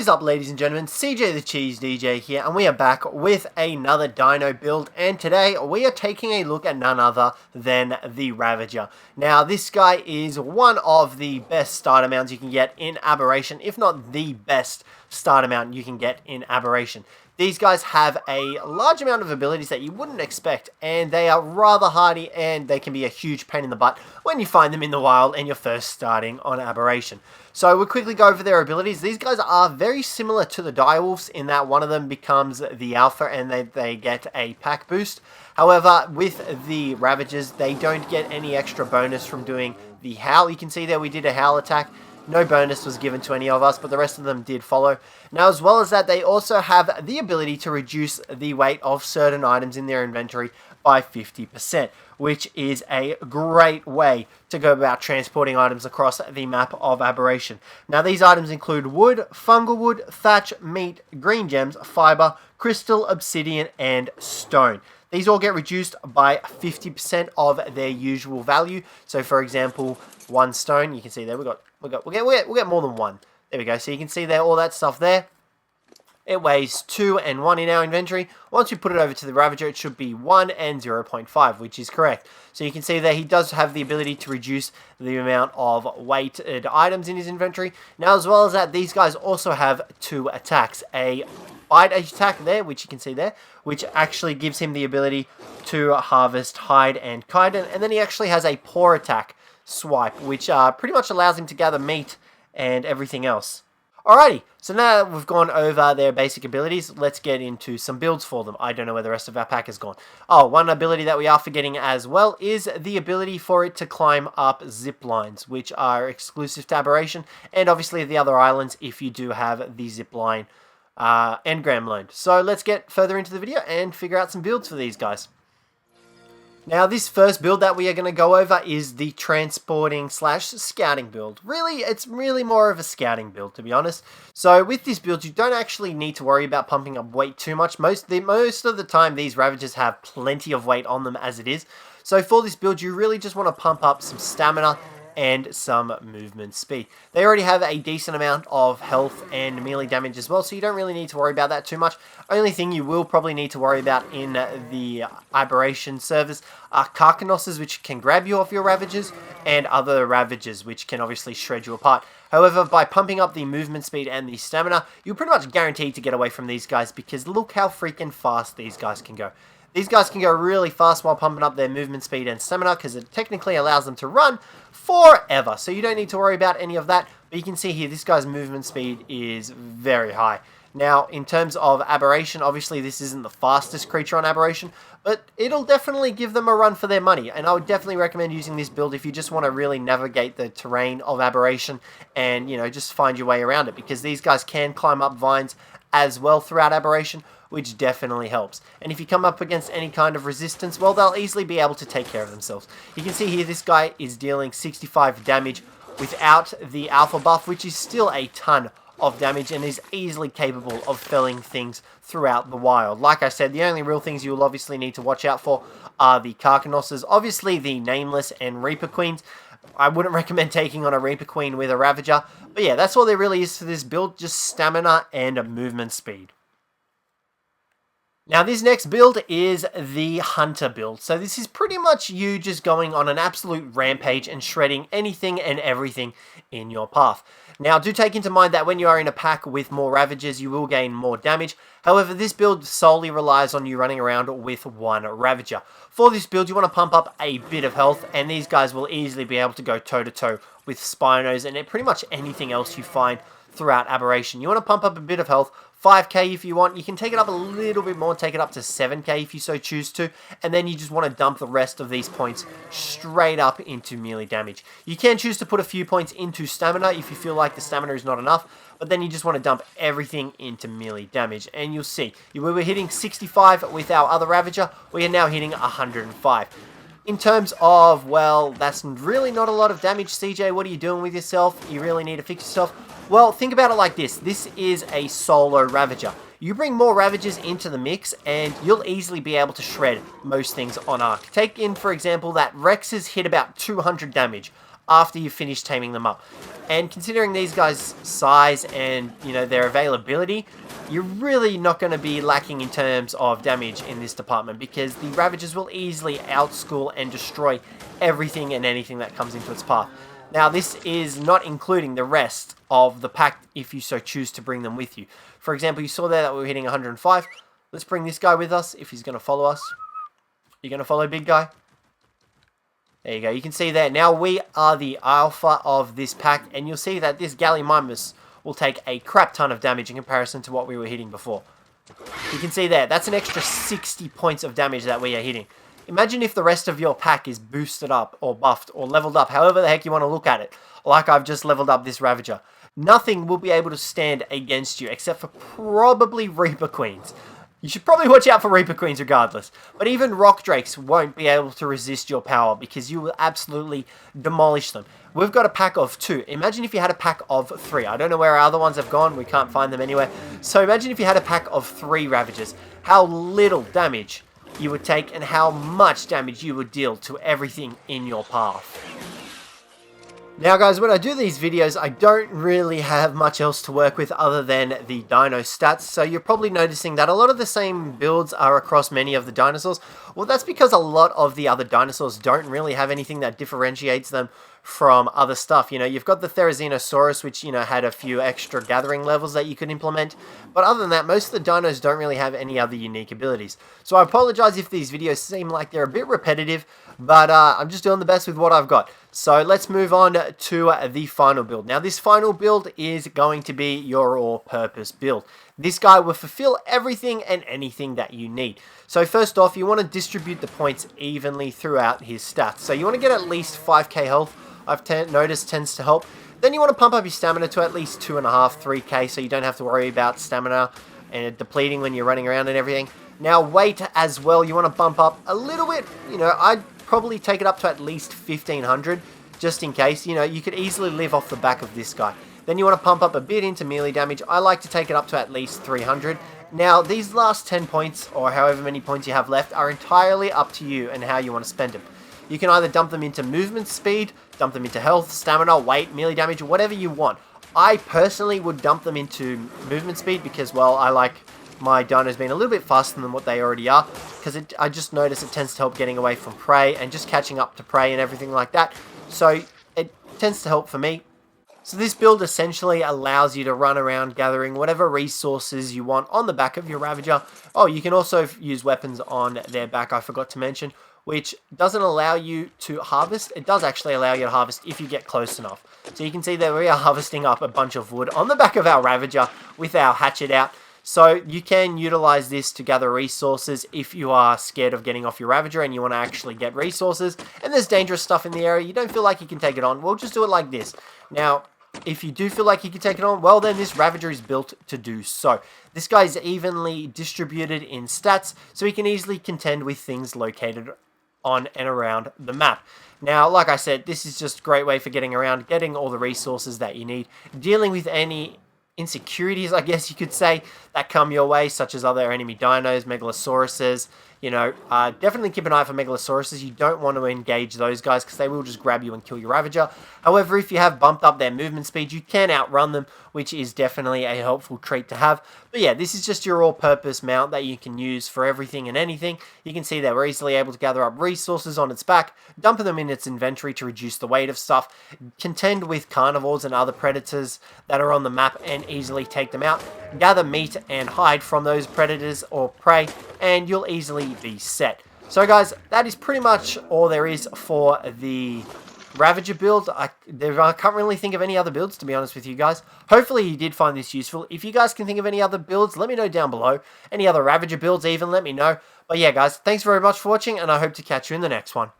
What is up, ladies and gentlemen? CJ the Cheese DJ here, and we are back with another Dino build, and today we are taking a look at none other than the Ravager. Now, this guy is one of the best starter mounts you can get in Aberration, if not the best starter mount you can get in Aberration. These guys have a large amount of abilities that you wouldn't expect, and they are rather hardy, and they can be a huge pain in the butt when you find them in the wild and you're first starting on Aberration. So we'll quickly go over their abilities. These guys are very similar to the Direwolves in that one of them becomes the Alpha and they get a pack boost. However, with the Ravagers, they don't get any extra bonus from doing the Howl. You can see there we did a Howl attack. No bonus was given to any of us, but the rest of them did follow. Now, as well as that, they also have the ability to reduce the weight of certain items in their inventory by 50%, which is a great way to go about transporting items across the map of Aberration. Now, these items include wood, fungal wood, thatch, meat, green gems, fiber, crystal, obsidian, and stone. These all get reduced by 50% of their usual value. So, for example, one stone, you can see there we'll get more than one. There we go. So you can see there all that stuff there. It weighs 2 and 1 in our inventory. Once we put it over to the Ravager, it should be 1 and 0.5, which is correct. So you can see that he does have the ability to reduce the amount of weighted items in his inventory. Now, as well as that, these guys also have 2 attacks. A bite attack there, which you can see there, which actually gives him the ability to harvest hide and chitin. And then he actually has a paw attack swipe, which pretty much allows him to gather meat and everything else. Alrighty, so now that we've gone over their basic abilities, let's get into some builds for them. I don't know where the rest of our pack has gone. Oh, one ability that we are forgetting as well is the ability for it to climb up zip lines, which are exclusive to Aberration, and obviously the other islands if you do have the zip line engram loaned. So let's get further into the video and figure out some builds for these guys. Now, this first build that we are going to go over is the transporting / scouting build. Really, it's really more of a scouting build, to be honest. So with this build, you don't actually need to worry about pumping up weight too much. Most of the time, these Ravagers have plenty of weight on them as it is. So for this build, you really just want to pump up some stamina and some movement speed. They already have a decent amount of health and melee damage as well, so you don't really need to worry about that too much. Only thing you will probably need to worry about in the Aberration servers are Carcanosses, which can grab you off your Ravagers, and other Ravagers, which can obviously shred you apart. However, by pumping up the movement speed and the stamina, you're pretty much guaranteed to get away from these guys, because look how freaking fast these guys can go. These guys can go really fast while pumping up their movement speed and stamina, because it technically allows them to run forever. So you don't need to worry about any of that. But you can see here, this guy's movement speed is very high. Now, in terms of Aberration, obviously this isn't the fastest creature on Aberration, but it'll definitely give them a run for their money. And I would definitely recommend using this build if you just want to really navigate the terrain of Aberration and, you know, just find your way around it. Because these guys can climb up vines as well throughout Aberration, which definitely helps. And if you come up against any kind of resistance, well, they'll easily be able to take care of themselves. You can see here this guy is dealing 65 damage without the alpha buff, which is still a ton of damage and is easily capable of felling things throughout the wild. Like I said, the only real things you'll obviously need to watch out for are the Carcanosses, obviously the Nameless and Reaper Queens. I wouldn't recommend taking on a Reaper Queen with a Ravager, but yeah, that's all there really is for this build, just stamina and movement speed. Now, this next build is the Hunter build. So this is pretty much you just going on an absolute rampage and shredding anything and everything in your path. Now, do take into mind that when you are in a pack with more Ravagers, you will gain more damage. However, this build solely relies on you running around with one Ravager. For this build, you want to pump up a bit of health, and these guys will easily be able to go toe-to-toe with Spinos and pretty much anything else you find throughout Aberration. You want to pump up a bit of health, 5k if you want. You can take it up a little bit more, take it up to 7k if you so choose to, and then you just want to dump the rest of these points straight up into melee damage. You can choose to put a few points into stamina if you feel like the stamina is not enough, but then you just want to dump everything into melee damage, and you'll see. We were hitting 65 with our other Ravager, we are now hitting 105. In terms of, well, that's really not a lot of damage. CJ, what are you doing with yourself? You really need to fix yourself. Well, think about it like this. This is a solo Ravager. You bring more Ravagers into the mix, and you'll easily be able to shred most things on Ark. Take in, for example, that Rexes hit about 200 damage. after you finish taming them up. And considering these guys' size and, you know, their availability, you're really not going to be lacking in terms of damage in this department, because the Ravagers will easily outschool and destroy everything and anything that comes into its path. Now, this is not including the rest of the pack if you so choose to bring them with you. For example, you saw there that we were hitting 105. Let's bring this guy with us if he's going to follow us. You're going to follow big guy? There you go. You can see there. Now we are the alpha of this pack, and you'll see that this Gallimimus will take a crap ton of damage in comparison to what we were hitting before. You can see there. That's an extra 60 points of damage that we are hitting. Imagine if the rest of your pack is boosted up or buffed or leveled up, however the heck you want to look at it, like I've just leveled up this Ravager. Nothing will be able to stand against you except for probably Reaper Queens. You should probably watch out for Reaper Queens regardless. But even Rock Drakes won't be able to resist your power, because you will absolutely demolish them. We've got a pack of 2. Imagine if you had a pack of 3. I don't know where our other ones have gone. We can't find them anywhere. So imagine if you had a pack of 3 Ravagers. How little damage you would take and how much damage you would deal to everything in your path. Now guys, when I do these videos, I don't really have much else to work with other than the dino stats, so you're probably noticing that a lot of the same builds are across many of the dinosaurs. Well, that's because a lot of the other dinosaurs don't really have anything that differentiates them from other stuff. You know, you've got the Therizinosaurus, which, you know, had a few extra gathering levels that you could implement, but other than that, most of the dinos don't really have any other unique abilities. So I apologize if these videos seem like they're a bit repetitive, but I'm just doing the best with what I've got. So let's move on to the final build. Now, this final build is going to be your all-purpose build. This guy will fulfill everything and anything that you need. So first off, you want to distribute the points evenly throughout his stats. So you want to get at least 5k health. I've noticed tends to help. Then you want to pump up your stamina to at least 2.5, 3k, so you don't have to worry about stamina and depleting when you're running around and everything. Now, weight as well, you want to bump up a little bit. You know, I'd probably take it up to at least 1500, just in case. You know, you could easily live off the back of this guy. Then you want to pump up a bit into melee damage. I like to take it up to at least 300. Now, these last 10 points, or however many points you have left, are entirely up to you and how you want to spend them. You can either dump them into movement speed, dump them into health, stamina, weight, melee damage, whatever you want. I personally would dump them into movement speed because, well, I like my dinos being a little bit faster than what they already are, because I just notice it tends to help getting away from prey and just catching up to prey and everything like that. So it tends to help for me. So this build essentially allows you to run around gathering whatever resources you want on the back of your Ravager. Oh, you can also use weapons on their back, I forgot to mention, which doesn't allow you to harvest. It does actually allow you to harvest if you get close enough. So you can see that we are harvesting up a bunch of wood on the back of our Ravager with our hatchet out. So you can utilize this to gather resources if you are scared of getting off your Ravager and you want to actually get resources, and there's dangerous stuff in the area, you don't feel like you can take it on, well, just do it like this. Now, if you do feel like you can take it on, well, then this Ravager is built to do so. This guy is evenly distributed in stats, so he can easily contend with things located on and around the map. Now, like I said, this is just a great way for getting around, getting all the resources that you need, dealing with any insecurities, I guess you could say, that come your way, such as other enemy dinos, Megalosauruses. You know, definitely keep an eye for Megalosauruses. You don't want to engage those guys because they will just grab you and kill your Ravager. However, if you have bumped up their movement speed, you can outrun them, which is definitely a helpful trait to have. But yeah, this is just your all-purpose mount that you can use for everything and anything. You can see that we're easily able to gather up resources on its back, dump them in its inventory to reduce the weight of stuff, contend with carnivores and other predators that are on the map and easily take them out, gather meat and hide from those predators or prey, and you'll easily be set. So guys, that is pretty much all there is for the Ravager build. I can't really think of any other builds, to be honest with you guys. Hopefully you did find this useful. If you guys can think of any other builds, let me know down below. Any other Ravager builds even, let me know. But yeah guys, thanks very much for watching, and I hope to catch you in the next one.